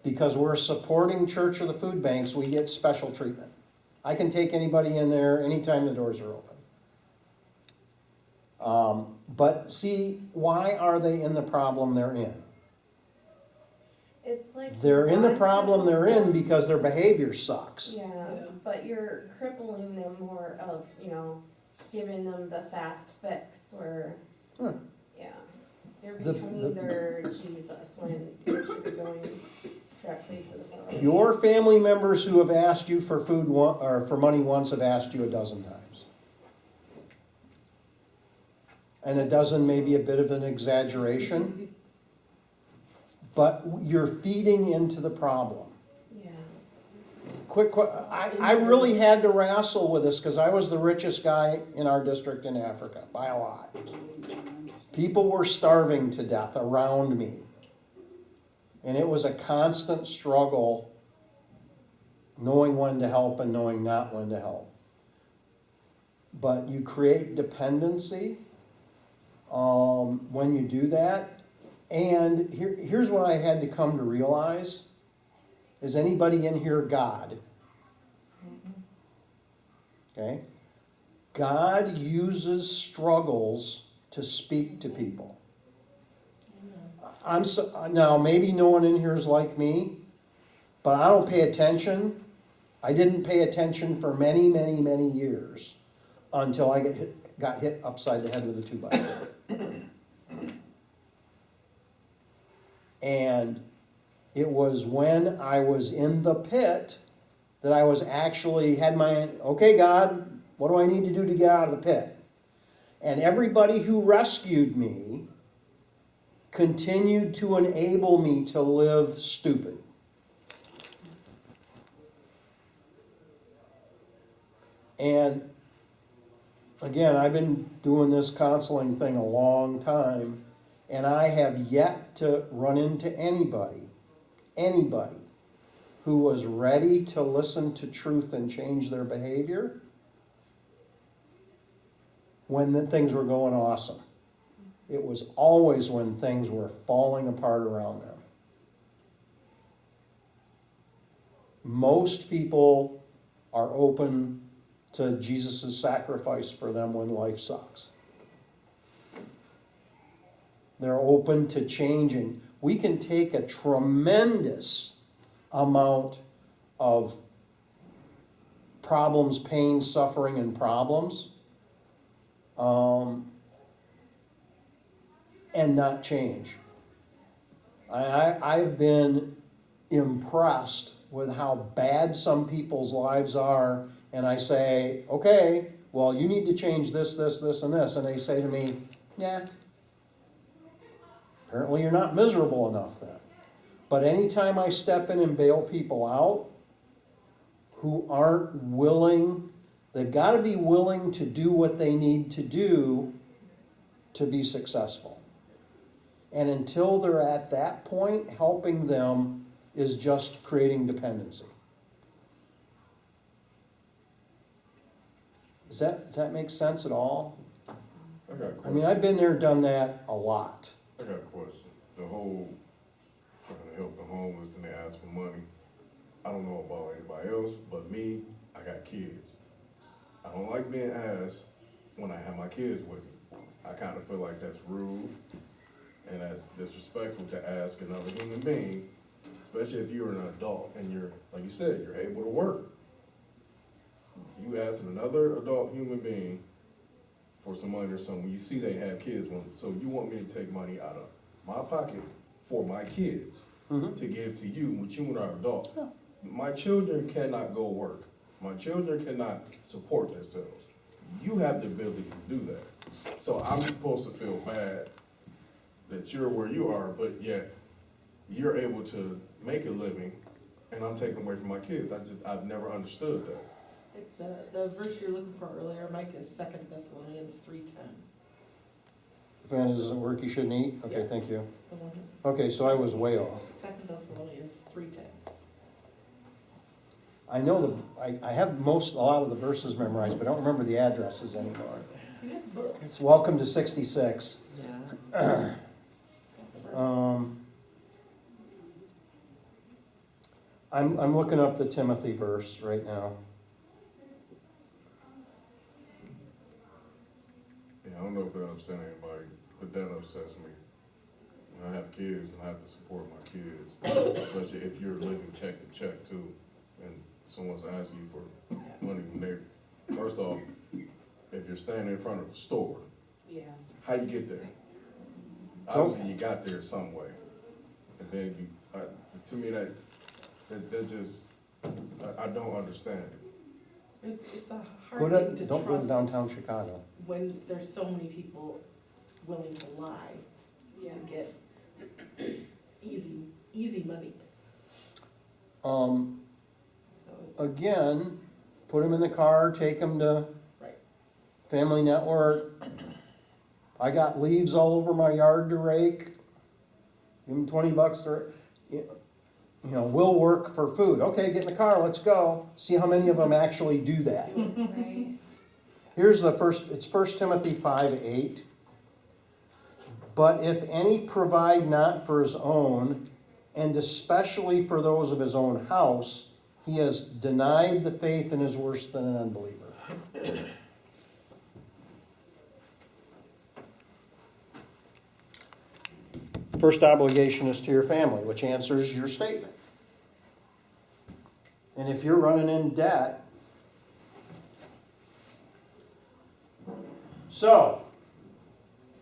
Because we're supporting Church of the Food Banks, we get special treatment. I can take anybody in there anytime the doors are open. But see, why are they in the problem they're in? It's like. They're in the want to problem they're help in them. because their behavior sucks. Yeah, Yeah. but you're crippling them more of, giving them the fast fix where, Hmm. yeah. You're The- becoming their Jesus when you should be going directly to the source. Your family members who have asked you for food or for money once have asked you a dozen times. And a dozen may be a bit of an exaggeration, but you're feeding into the problem. Yeah. I really had to wrestle with this because I was the richest guy in our district in Africa, by a lot. People were starving to death around me. And it was a constant struggle knowing when to help and knowing not when to help. But you create dependency when you do that. And here's what I had to come to realize. Is anybody in here God? Okay? God uses struggles to speak to people. Now, maybe no one in here is like me, but I don't pay attention. I didn't pay attention for many, many, many years until I got hit upside the head with a 2x4. And it was when I was in the pit that I was actually okay, God, what do I need to do to get out of the pit? And everybody who rescued me continued to enable me to live stupid. And again, I've been doing this counseling thing a long time, and I have yet to run into anybody who was ready to listen to truth and change their behavior when the things were going awesome. It was always when things were falling apart around them. Most people are open to Jesus' sacrifice for them when life sucks. They're open to changing. We can take a tremendous amount of problems, pain, suffering, and problems, and not change. I've been impressed with how bad some people's lives are, and I say, okay, well, you need to change this, this, this, and this, and they say to me, yeah, apparently you're not miserable enough then. But anytime I step in and bail people out who aren't willing, they've got to be willing to do what they need to do to be successful. And until they're at that point, helping them is just creating dependency. Does that make sense at all? I got a I question. mean, I've been there, done that a lot. I got a question. The whole trying to help the homeless and they ask for money. I don't know about anybody else, but me, I got kids. I don't like being asked when I have my kids with me. I kind of feel like that's rude and that's disrespectful to ask another human being, especially if you're an adult and you're, like you said, you're able to work. You asking another adult human being for some money or something, when you see they have kids, so you want me to take money out of my pocket for my kids Mhm. to give to you, when you are an adult. My children cannot go work. My children cannot support themselves. You have the ability to do that. So I'm supposed to feel bad that you're where you are, but yet you're able to make a living and I'm taking away from my kids. I've never understood that. It's, the verse you're looking for earlier, Mike, is 2 Thessalonians 3:10. If man doesn't work, he shouldn't eat? Okay, Yeah. thank you. The one, Okay, so I was way off. 2 Thessalonians 3:10. I know I have a lot of the verses memorized, but I don't remember the addresses anymore. You got the book. It's welcome to 66. Yeah. I'm looking up the Timothy verse right now. Yeah, I don't know if that upset anybody, but that upsets me. I have kids and I have to support my kids, especially if you're living check to check too, and someone's asking you for money when they, first off, if you're standing in front of a store, Yeah. how you get there? Obviously, you got there some way. And then you, to me, that just, I don't understand it. It's a hard thing to Don't go to trust downtown Chicago. when there's so many people willing to lie Yeah. to get easy money. Um, So, again, put them in the car, take them to right. Family Network. I got leaves all over my yard to rake. Give them $20 to, you know, we'll work for food. Okay, get in the car, let's go. See how many of them actually do that. Right. Here's the first, it's 1 Timothy 5:8. But if any provide not for his own, and especially for those of his own house, he has denied the faith and is worse than an unbeliever. First obligation is to your family, which answers your statement. And if you're running in debt, so,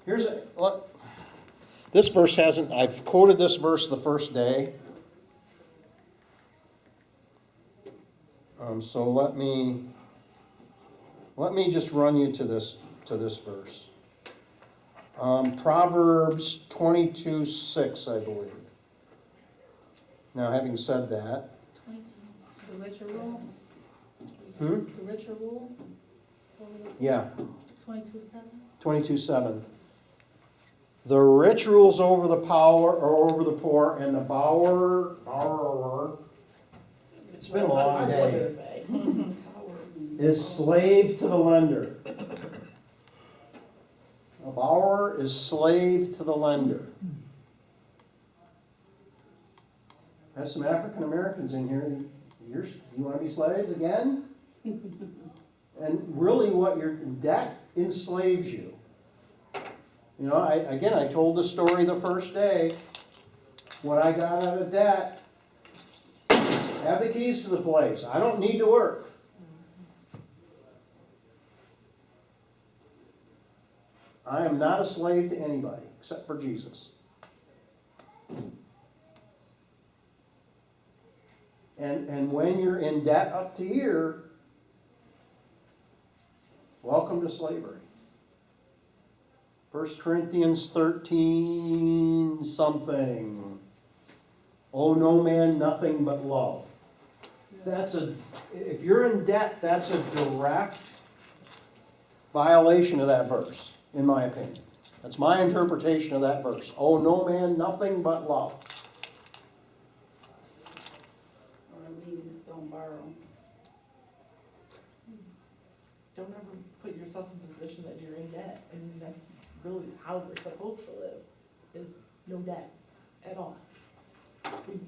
here's a, look, this verse hasn't, I've quoted this verse the first day. So let me just run you to this verse. Proverbs 22:6, I believe. Now, having said that, 22. The richer rule? hmm? The richer rule? Yeah, 22:7. 22:7. The rich rules over the power, or over the poor, and the borrower, it's been a long day, is slave to the lender. A borrower is slave to the lender. There's some African Americans in here. You want to be slaves again? And really, what your debt enslaves you. You know, I told the story the first day. When I got out of debt, have the keys to the place. I don't need to work. I am not a slave to anybody except for Jesus. And when you're in debt up to here, welcome to slavery. 1 Corinthians 13 something. Owe no man nothing but love. If you're in debt, that's a direct violation of that verse, in my opinion. That's my interpretation of that verse. Owe no man nothing but love. Or meetings don't borrow. Don't ever put yourself in a position that you're in debt. I mean, that's really how we're supposed to live, is no debt at all.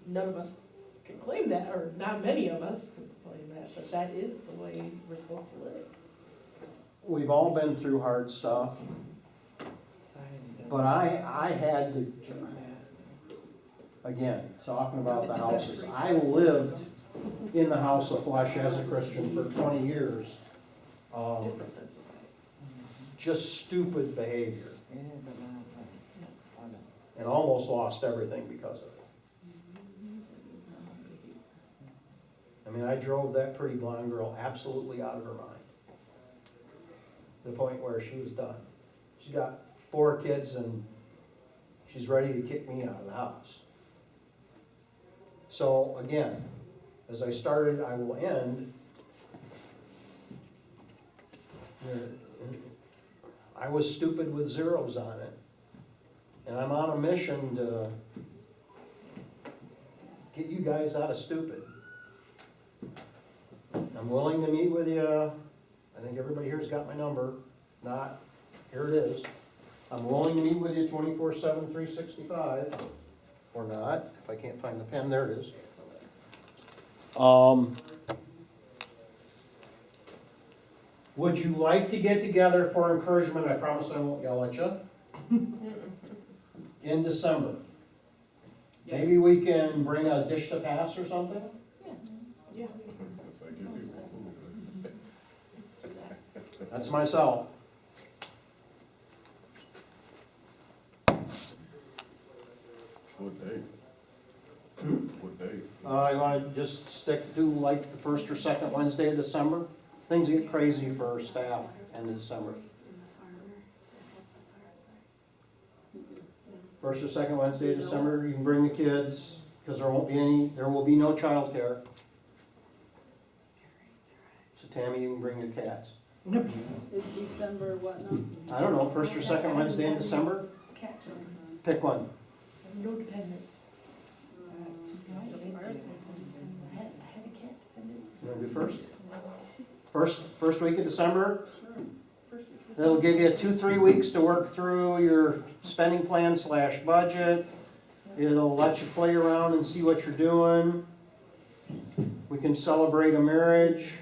None of us can claim that, or not many of us can claim that, but that is the way we're supposed to live. We've all been through hard stuff, but I had to, again, talking about the houses, I lived in the house of flesh as a Christian for 20 years. Different than society. just stupid behavior, Yeah, but not, and almost lost everything because of it. I mean, I drove that pretty blonde girl absolutely out of her mind. To the point where she was done. She's got 4 kids and she's ready to kick me out of the house. So again, as I started, I will end. I was stupid with zeros on it. And I'm on a mission to get you guys out of stupid. I'm willing to meet with you. I think everybody here's got my number. Not, here it is. I'm willing to meet with you 24/7, 365, or not, if I can't find the pen, there it is. Would you like to get together for encouragement? I promise I won't yell at you. In December. Maybe we can bring a dish to pass or something? That's like, give people food. That's myself. What date? What date? You wanna just stick to like the first or second Wednesday of December? Things get crazy for staff end of December. First or second Wednesday of December, you can bring the kids, because there will be no childcare. So Tammy, you can bring your cats. Is December what now? I don't know, first or second Wednesday in December? Pick one. No dependents. You wanna do first? First week of December? That'll give you 2-3 weeks to work through your spending plan / budget. It'll let you play around and see what you're doing. We can celebrate a marriage.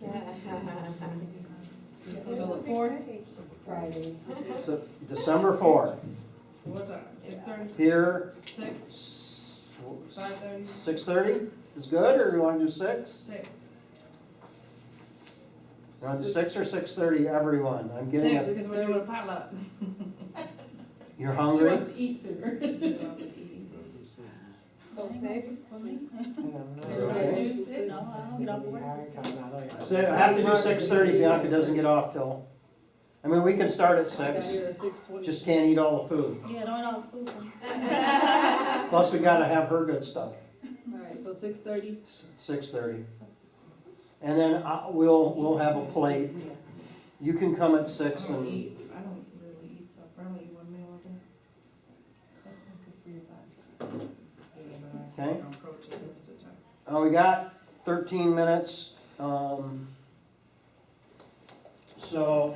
So the 4th? Friday. So, December 4th. What time? 6:30? Here, 6? 5:30? 6:30 is good, or you wanna do 6? 6. You wanna do 6 or 6:30, everyone? I'm getting 6, it. because we're doing a potluck. You're She hungry? wants to eat sooner. So 6? Okay. Do 6? I have to do 6:30, Bianca doesn't get off till, I mean, we can start at I got 6, here at 6:20. just can't eat all the food. Yeah, don't all food. Plus, we gotta have her good stuff, All right, so 6:30. 6:30. And then we'll have a plate. You can come at 6 I don't and, really eat supper. I only eat one meal a day. That's not good for your body. Okay. Don't approach it the rest of the time. we got 13 minutes. So,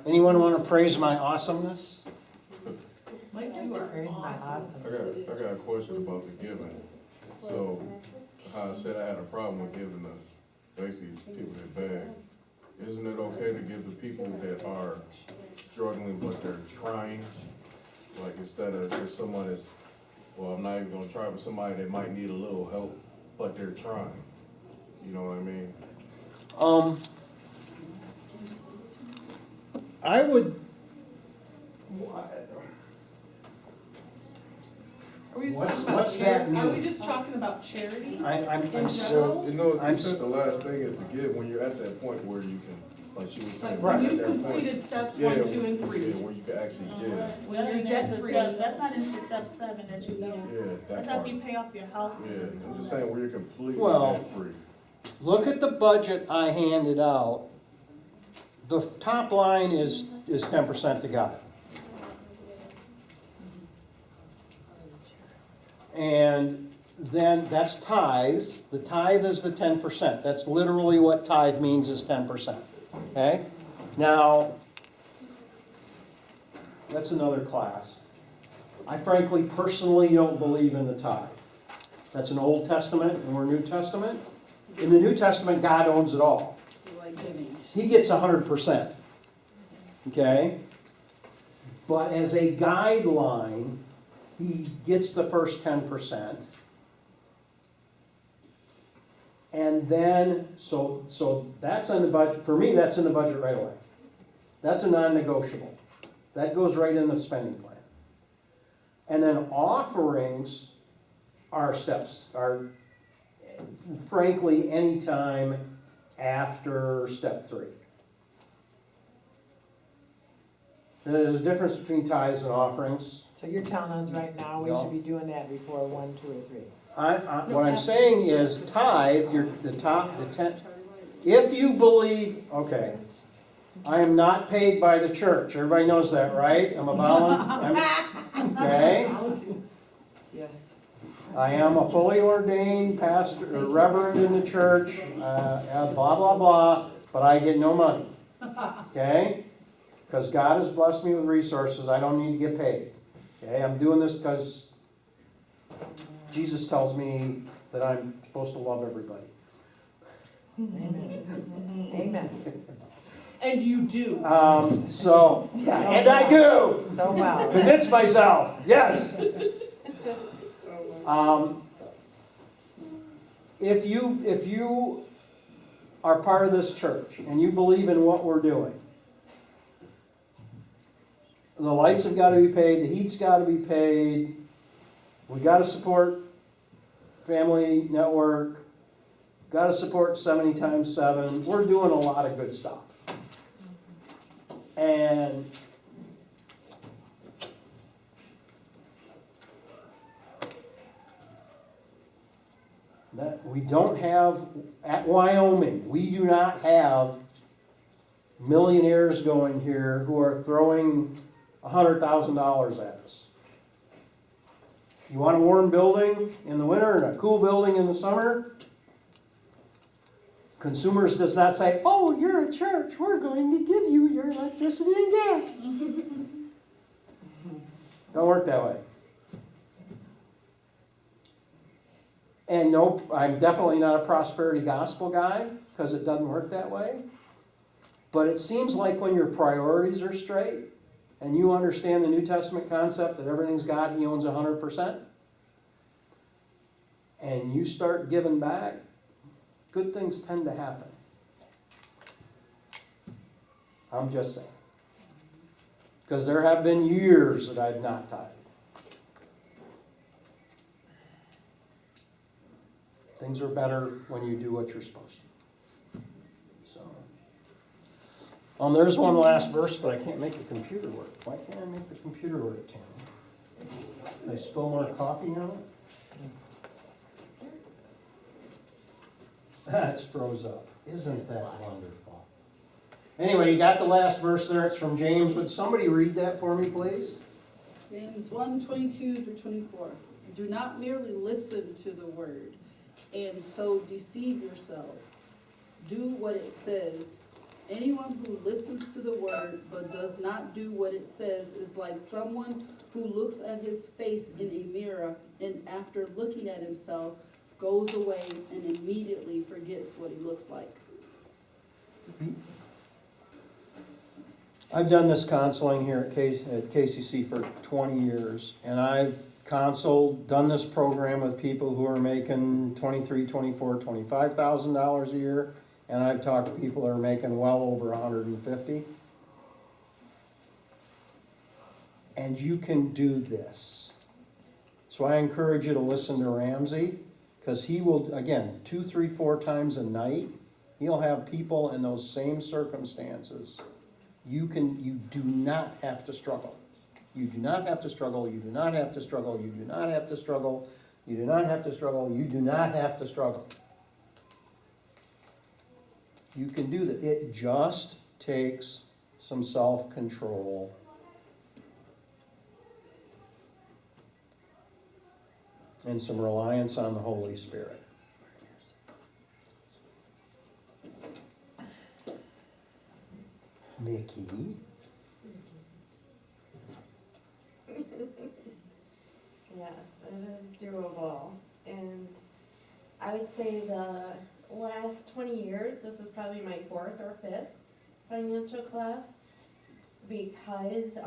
anyone wanna praise my awesomeness? Mike, you are awesome. I got a question about the giving. So, how I said I had a problem with giving the, basically, people that beg. Isn't it okay to give the people that are struggling but they're trying? Like, instead of just someone that's, well, I'm not even gonna try, but somebody that might need a little help, but they're trying. You know what I mean? I would, Are we just What's- talking about what's that charity? Are we mean? just talking about charity? I'm In so, general? You know, I'm you said the last thing is to give when you're at that point where you can, like she was saying. Like, when at you've that point- completed steps Yeah, 1, 2, and 3. Yeah, where you can actually give. When you're debt free. That's not into step 7 that you Yeah, get. that That's part. after you pay off your house. Yeah, I'm just saying where you're completely Well- debt free. look at the budget I handed out. The top line is 10% to God. And then that's tithes. The tithe is the 10%. That's literally what tithe means, is 10%. Okay? Now, that's another class. I frankly, personally don't believe in the tithe. That's an Old Testament and we're New Testament. In the New Testament, God owns it all. Like giving. He gets 100%. Okay? But as a guideline, he gets the first 10%. And then, so that's in the budget, for me, that's in the budget right away. That's a non-negotiable. That goes right in the spending plan. And then offerings are steps, are frankly anytime after step 3. There's a difference between tithes and offerings. So you're telling us right now, we No. should be doing that before 1, 2, or 3? What I'm saying is tithe, the 10, if you believe, okay, I am not paid by the church, everybody knows that, right? I'm a volunteer, okay? Yes. I am a fully ordained pastor, or reverend in the church, blah, blah, blah, but I get no money, okay? Because God has blessed me with resources, I don't need to get paid, okay? I'm doing this because Jesus tells me that I'm supposed to love everybody. Amen. Amen. And you do. So, yeah, and I do. So well. Convince myself, yes. If you are part of this church and you believe in what we're doing, the lights have got to be paid, the heat's got to be paid, we got to support Family Network, got to support 70 times 7. We're doing a lot of good stuff. And that we don't have, at Wyoming, we do not have millionaires going here who are throwing $100,000 at us. You want a warm building in the winter and a cool building in the summer? Consumers does not say, oh, you're a church, we're going to give you your electricity and gas. Don't work that way. And no, I'm definitely not a prosperity gospel guy, because it doesn't work that way. But it seems like when your priorities are straight, and you understand the New Testament concept that everything's God, He owns 100%, and you start giving back, good things tend to happen. I'm just saying. Because there have been years that I've not tithed. Things are better when you do what you're supposed to. So, there's one last verse, but I can't make the computer work. Why can't I make the computer work, Tammy? Did I spill more coffee on it? It's froze up. Isn't that wonderful? Anyway, you got the last verse there. It's from James. Would somebody read that for me, please? James 1:22-24. Do not merely listen to the word and so deceive yourselves. Do what it says. Anyone who listens to the word but does not do what it says is like someone who looks at his face in a mirror and after looking at himself goes away and immediately forgets what he looks like. I've done this counseling here at KCC for 20 years, and I've counseled, done this program with people who are making $23,000, $24,000, $25,000 a year, and I've talked to people that are making well over $150,000. And you can do this. So I encourage you to listen to Ramsey, because he will, again, 2, 3, 4 times a night, he'll have people in those same circumstances. You do not have to struggle. You do not have to struggle, you do not have to struggle, you do not have to struggle, you do not have to struggle, you do not have to struggle. You can do that. It just takes some self-control. And some reliance on the Holy Spirit. Mickey? Yes, it is doable. And I would say the last 20 years, this is probably my 4th or 5th financial class, because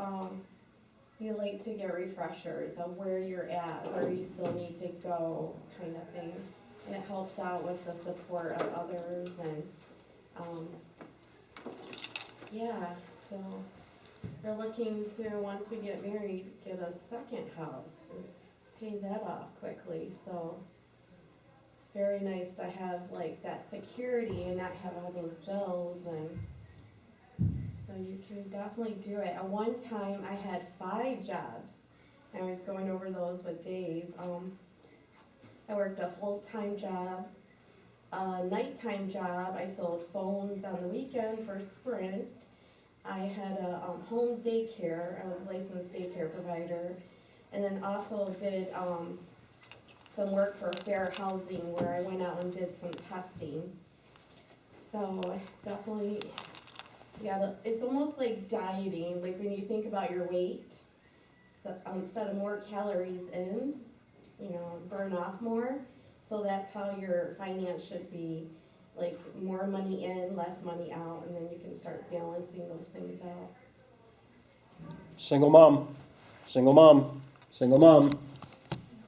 you like to get refreshers of where you're at, where you still need to go, kind of thing. and it helps out with the support of others and, yeah, so we're looking to, once we get married, get a second house and pay that off quickly, so it's very nice to have like that security and not have all those bills, and so you can definitely do it. At one time, I had 5 jobs. I was going over those with Dave. I worked a full-time job, a nighttime job. I sold phones on the weekend for Sprint. I had a home daycare. I was a licensed daycare provider. And then also did some work for fair housing where I went out and did some testing. So definitely, yeah, it's almost like dieting. Like when you think about your weight, so instead of more calories in, you know, burn off more. So that's how your finance should be, like more money in, less money out, and then you can start balancing those things out. Single mom, single mom, single mom.